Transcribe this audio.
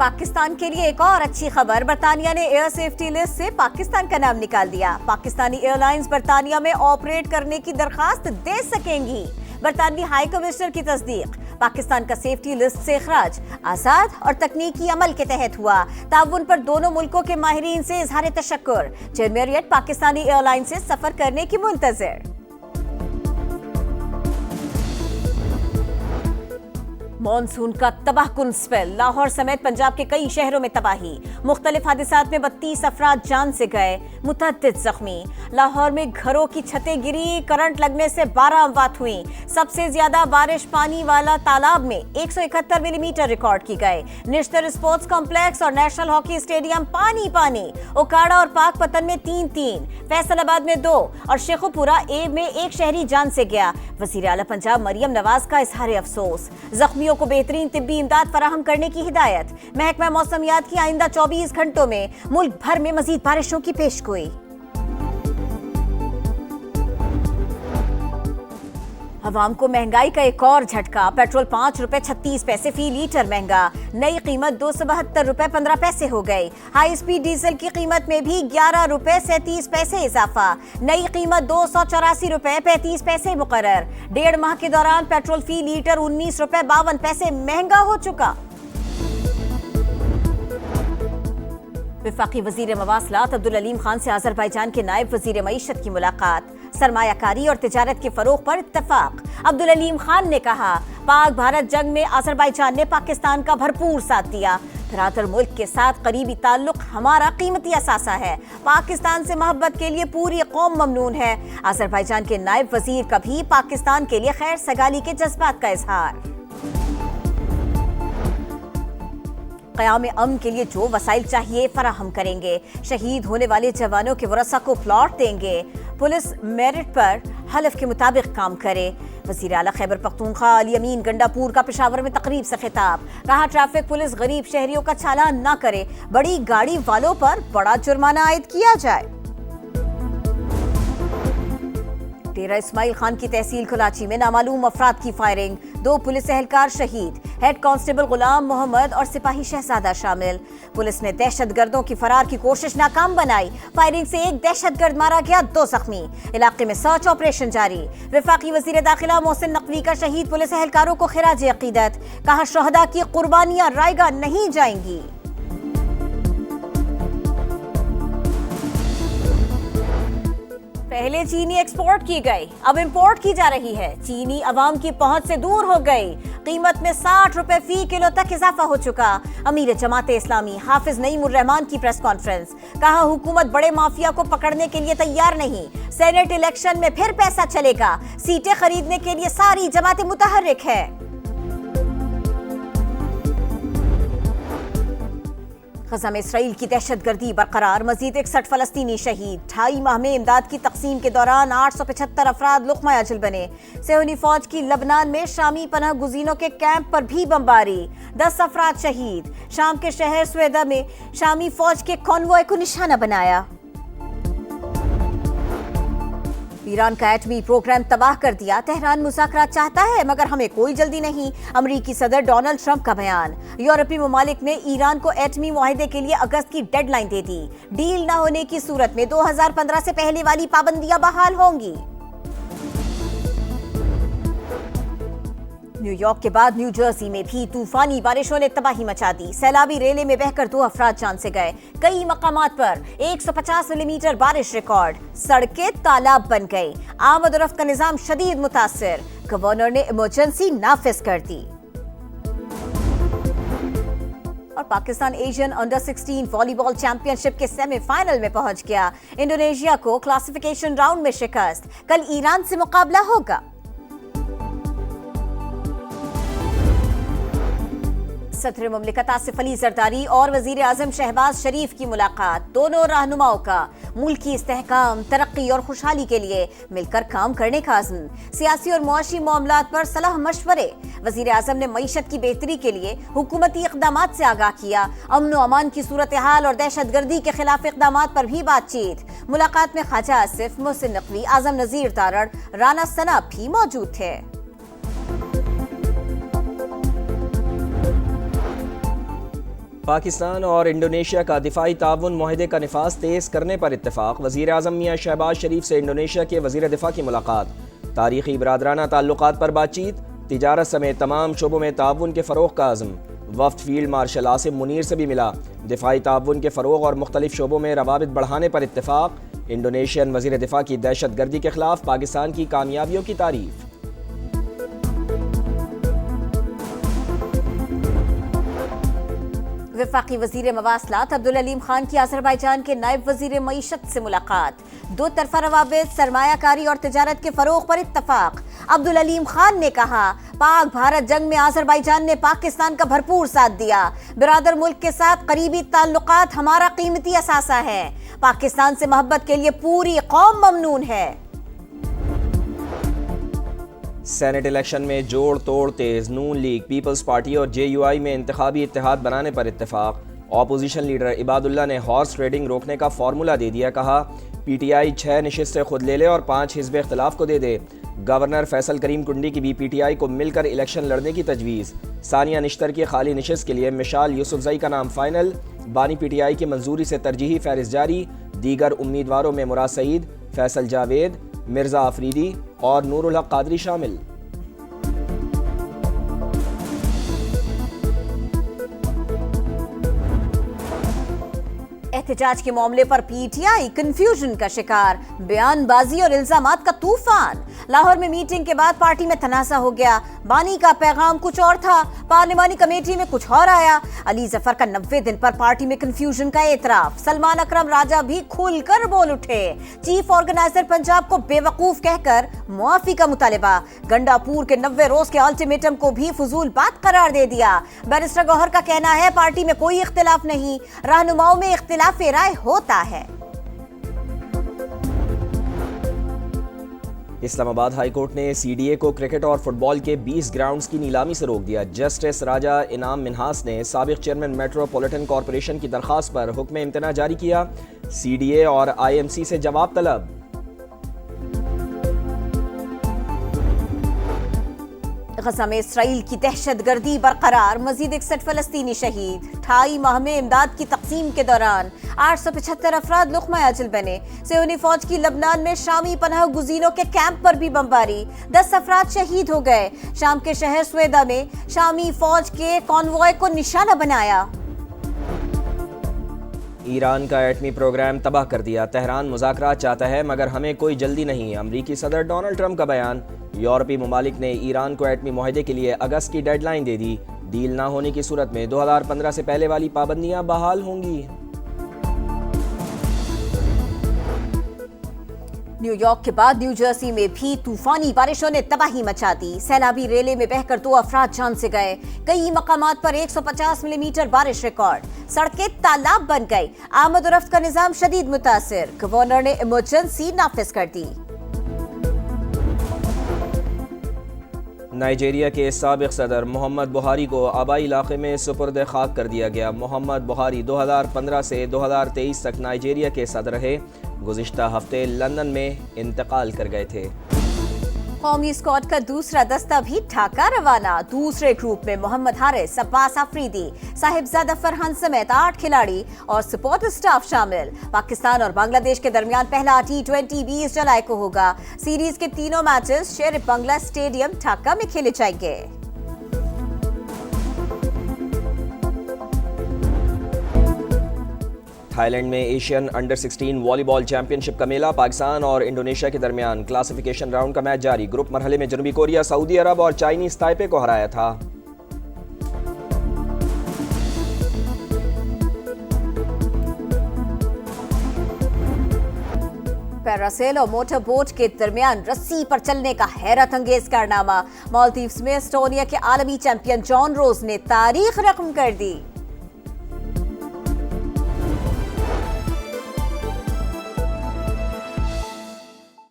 पाकिस्तान के लिए एक और अच्छी खबर, बर्तानिया ने एयर सेफ्टी लिस्ट से पाकिस्तान का नाम निकाल दिया। पाकिस्तानी एयरलाइंस बर्तानिया में ऑपरेट करने की दरखास्त दे सकेंगी। बरतानवी हाई कमिश्नर की तस्दीक। पाकिस्तान का सेफ्टी लिस्ट से इखराज आजाद और तकनीकी अमल के तहत हुआ। ताउन पर दोनों मुल्कों के माहिरीन से इजहार तशक्कुर। जेट मेरियट पाकिस्तानी एयरलाइन से सफर करने की मुंतज़िर। मॉनसून का तबाहकुन स्पेल, लाहौर समेत पंजाब के कई शहरों में तबाही। मुख्तलिफ हादिसात में 32 अफराद जान से गए, मुतअद्दिद जख्मी। लाहौर में घरों की छतें गिरी, करंट लगने से 12 अमवात हुई। सबसे ज्यादा बारिश पानी वाला तालाब में 171 मिलीमीटर रिकॉर्ड की गए। निश्तर स्पोर्ट्स कॉम्प्लेक्स और नेशनल हॉकी स्टेडियम पानी पानी। ओकाड़ा और पाकपतन में 3-3, फैसलाबाद में 2 और शेखुपुरा ए में 1 शहरी जान से गया। वजीर आला पंजाब मरियम नवाज का इजहार अफसोस। जख्मियों को बेहतरीन तिब्बी इमदाद फराहम करने की हिदायत। महकमा मौसमियात की आइंदा 24 घंटों में मुल्क भर में मजीद बारिशों की पेशगोई। अवाम को महंगाई का एक और झटका। पेट्रोल 5 रुपए 36 पैसे फी लीटर महंगा। नई कीमत 272 रुपए 15 पैसे हो गई। हाई स्पीड डीजल की कीमत में भी 11 रुपए 37 पैसे इजाफा। नई कीमत 284 रुपए 35 पैसे मुकर्रर। 1.5 माह के दौरान पेट्रोल फी लीटर 19 रुपए 52 पैसे महंगा हो चुका। वफाकी वजीर मवासलात अब्दुल अलीम खान से अजरबैजान के नायब वजीर मईशत की मुलाकात। सरमायाकारी और तिजारत के फरोग पर इत्तफाक। अब्दुल अलीम खान ने कहा, पाक भारत जंग में अजरबैजान ने पाकिस्तान का भरपूर साथ दिया। बिरादर मुल्क के साथ करीबी ताल्लुक हमारा कीमती असासा है। पाकिस्तान से मोहब्बत के लिए पूरी कौम ममनून है। अजरबैजान के नायब वजीर का भी पाकिस्तान के लिए खैर सगाली के जज्बात का इजहार। क़याम अमन के लिए जो वसाइल चाहिए फराहम करेंगे। शहीद होने वाले जवानों के वरसा को प्लॉट देंगे। पुलिस मेरिट पर हलफ के मुताबिक काम करे। वज़ीर आला खैबर पख्तूनख्वा अली अमीन गंडापुर का पेशावर में तकरीब से खिताब। कहा, ट्रैफिक पुलिस गरीब शहरियों का चालान न करे, बड़ी गाड़ी वालों पर बड़ा जुर्माना आयद किया जाए। डेरा इस्माइल खान की तहसील कुलाची में नामालूम अफराद की फायरिंग। 2 पुलिस एहलकार शहीद। हेड कांस्टेबल गुलाम मोहम्मद और सिपाही शहजादा शामिल। पुलिस ने दहशतगर्दों की फरार की कोशिश नाकाम बनाई। फायरिंग से 1 दहशतगर्द मारा गया, 2 जख्मी। इलाके में सर्च ऑपरेशन जारी। वफाकी वजीर दाखिला मोहसिन नकवी का शहीद पुलिस एहलकारों को खिराज अकीदत। कहा, शहदा की कुर्बानियां रायगा नहीं जाएंगी। पहले चीनी एक्सपोर्ट की गई, अब इंपोर्ट की जा रही है। चीनी अवाम की पहुंच से दूर हो गई। कीमत में 60 रुपए फी किलो तक इजाफा हो चुका। अमीर जमात इस्लामी हाफिज नईमुर रहमान की प्रेस कॉन्फ्रेंस। कहा, हुकूमत बड़े माफिया को पकड़ने के लिए तैयार नहीं। सेनेट इलेक्शन में फिर पैसा चलेगा। सीटें खरीदने के लिए सारी जमातें मुतहर्रिक है। गजा में इसराइल की दहशतगर्दी बरकरार। मजीद 61 फलस्तीनी शहीद। 2.5 माह में इमदाद की तकसीम के दौरान 875 अफराद लुक़मा अजल बने। सेहूनी फौज की लबनान में शामी पनाह गुज़ीनों के कैंप पर भी बमबारी। 10 अफराद शहीद। शाम के शहर स्वेदा में शामी फौज के कॉन्वॉय को निशाना बनाया। ईरान का एटमी प्रोग्राम तबाह कर दिया। तेहरान मुज़ाकरात चाहता है मगर हमें कोई जल्दी नहीं। अमरीकी सदर डोनाल्ड ट्रंप का बयान। यूरोपीय ममालिक ने ईरान को एटमी मुआहदे के लिए अगस्त की डेडलाइन दे दी। डील न होने की सूरत में 2015 से पहले वाली पाबंदियां बहाल होंगी। न्यूयॉर्क के बाद न्यू जर्सी में भी तूफानी बारिशों ने तबाही मचा दी। सैलाबी रेले में बहकर 2 अफराद जान से गए। कई मकामात पर 150 मिलीमीटर बारिश रिकॉर्ड। सड़कें तालाब बन गई। आमद और रफ्त का निजाम शदीद मुतासिर। गवर्नर ने इमरजेंसी नाफिज कर दी। और Pakistan Asian under 16 volleyball championship के सेमीफाइनल में पहुंच गया। इंडोनेशिया को क्लासिफिकेशन राउंड में शिकस्त। कल ईरान से मुकाबला होगा। सदर मुमलिकत आसिफ अली जरदारी और वजीर आजम शहबाज शरीफ की मुलाकात। दोनों रहनुमाओं का मुल्क की इस्तेहकाम, तरक्की और खुशहाली के लिए मिलकर काम करने का अज़्म। सियासी और मुआशी मामलात पर सलाह मशवरे। वजीर आजम ने मईशत की बेहतरी के लिए हुकूमती इक़दामात से आगाह किया। अमन व अमान की सूरत हाल और दहशतगर्दी के खिलाफ इक़दामात पर भी बातचीत। मुलाकात में ख्वाजा आसिफ, मोहसिन नकवी, आजम नज़ीर तारड़, राना सना भी मौजूद थे। پاکستان اور انڈونیشیا کا دفاعی تعاون معاہدے کا نفاذ تیز کرنے پر اتفاق، وزیر اعظم میاں شہباز شریف سے انڈونیشیا کے وزیر دفاع کی ملاقات، تاریخی برادرانہ تعلقات پر بات چیت، تجارت سمیت تمام شعبوں میں تعاون کے فروغ کا عزم، وفد فیلڈ مارشل عاصم منیر سے بھی ملا، دفاعی تعاون کے فروغ اور مختلف شعبوں میں روابط بڑھانے پر اتفاق، انڈونیشین وزیر دفاع کی دہشت گردی کے خلاف پاکستان کی کامیابیوں کی تعریف۔ وفاقی وزیر مواصلات عبدالعلیم خان کی آذربائیجان کے نائب وزیر معیشت سے ملاقات، دو طرفہ روابط، سرمایہ کاری اور تجارت کے فروغ پر اتفاق۔ عبدالعلیم خان نے کہا پاک بھارت جنگ میں آذربائیجان نے پاکستان کا بھرپور ساتھ دیا، برادر ملک کے ساتھ قریبی تعلقات ہمارا قیمتی اثاثہ ہے، پاکستان سے محبت کے لیے پوری قوم ممنون ہے۔ سینٹ الیکشن میں جوڑ توڑ تیز، نون لیگ، پیپلز پارٹی اور جے یو آئی میں انتخابی اتحاد بنانے پر اتفاق، اپوزیشن لیڈر عباد اللہ نے ہارس ٹریڈنگ روکنے کا فارمولہ دے دیا، کہا پی ٹی آئی 6 نشستیں خود لے لے اور 5 حزب اختلاف کو دے دے، گورنر فیصل کریم کنڈی کی بھی پی ٹی آئی کو مل کر الیکشن لڑنے کی تجویز، ثانیہ نشتر کی خالی نشست کے لیے مشال یوسفزئی کا نام فائنل، بانی پی ٹی آئی کی منظوری سے ترجیحی فہرست جاری، دیگر امیدواروں میں مراد سعید، فیصل جاوید، مرزا آفریدی اور نور الحق قادری شامل۔ احتجاج کے معاملے پر پی ٹی آئی کنفیوژن کا شکار، بیان بازی اور الزامات کا طوفان، لاہور میں میٹنگ کے بعد پارٹی میں تنازع ہو گیا، بانی کا پیغام کچھ اور تھا، پارلیمانی کمیٹی میں کچھ اور آیا، علی ظفر کا 90 دن پر پارٹی میں کنفیوژن کا اعتراف، سلمان اکرم راجہ بھی کھل کر بول اٹھے، چیف آرگنائزر پنجاب کو بے وقوف کہہ کر معافی کا مطالبہ، گنڈا پور کے 90 روز کے الٹیمیٹم کو بھی فضول بات قرار دے دیا، بیرسٹر گوہر کا کہنا ہے پارٹی میں کوئی اختلاف نہیں، رہنماؤں میں اختلاف رائے ہوتا ہے۔ اسلام آباد ہائی کورٹ نے سی ڈی اے کو کرکٹ اور فٹ بال کے 20 گراؤنڈز کی نیلامی سے روک دیا، جسٹس راجہ انعام منہاس نے سابق چیئرمین میٹروپولیٹن کارپوریشن کی درخواست پر حکم امتناع جاری کیا، سی ڈی اے اور آئی ایم سی سے جواب طلب۔ غزہ میں اسرائیل کی دہشت گردی برقرار، مزید 61 فلسطینی شہید، 28 ماہ میں امداد کی تقسیم کے دوران 875 افراد لقمہ اجل بنے، صہیونی فوج کی لبنان میں شامی پناہ گزینوں کے کیمپ پر بھی بمباری، 10 افراد شہید ہو گئے، شام کے شہر سویدا میں شامی فوج کے کانوائے کو نشانہ بنایا۔ ایران کا ایٹمی پروگرام تباہ کر دیا، تہران مذاکرات چاہتا ہے مگر ہمیں کوئی جلدی نہیں، امریکی صدر ڈونلڈ ٹرمپ کا بیان، یورپی ممالک نے ایران کو ایٹمی معاہدے کے لیے اگست کی ڈیڈ لائن دے دی، ڈیل نہ ہونے کی صورت میں 2015 سے پہلے والی پابندیاں بحال ہوں گی۔ نیو یارک کے بعد نیو جرسی میں بھی طوفانی بارشوں نے تباہی مچا دی، سیلابی ریلے میں بہہ کر 2 افراد جان سے گئے، کئی مقامات پر 150 ملی میٹر بارش ریکارڈ، سڑکیں تالاب بن گئی، آمد و رفت کا نظام شدید متاثر، گورنر نے ایمرجنسی نافذ کر دی۔ نائجیریا کے سابق صدر محمد بحاری کو آبائی علاقے میں سپرد خاک کر دیا گیا، محمد بحاری 2015 سے 2023 تک نائجیریا کے صدر رہے، گزشتہ ہفتے لندن میں انتقال کر گئے تھے۔ قومی اسکواڈ کا دوسرا دستہ بھی ڈھاکہ روانہ، دوسرے گروپ میں محمد حارث، عباس آفریدی، صاحبزادہ فرحان سمیت 8 کھلاڑی اور سپورٹ اسٹاف شامل۔ پاکستان اور بنگلہ دیش کے درمیان پہلا T20 20 جولائی کو ہوگا، سیریز کے تینوں میچز شیر بنگلہ اسٹیڈیم ڈھاکہ میں کھیلے جائیں گے۔ تھائی لینڈ میں ایشین انڈر 16 والی بال چیمپئن شپ کا میلہ، پاکستان اور انڈونیشیا کے درمیان کلاسیفیکیشن راؤنڈ کا میچ جاری، گروپ مرحلے میں جنوبی کوریا، سعودی عرب اور چائنیز تائپے کو ہرایا تھا۔ پیراسیل اور موٹر بوٹ کے درمیان رسی پر چلنے کا حیرت انگیز کارنامہ، مالدیوز میں اسٹونیا کے عالمی چیمپئن جان روز نے تاریخ رقم کر دی۔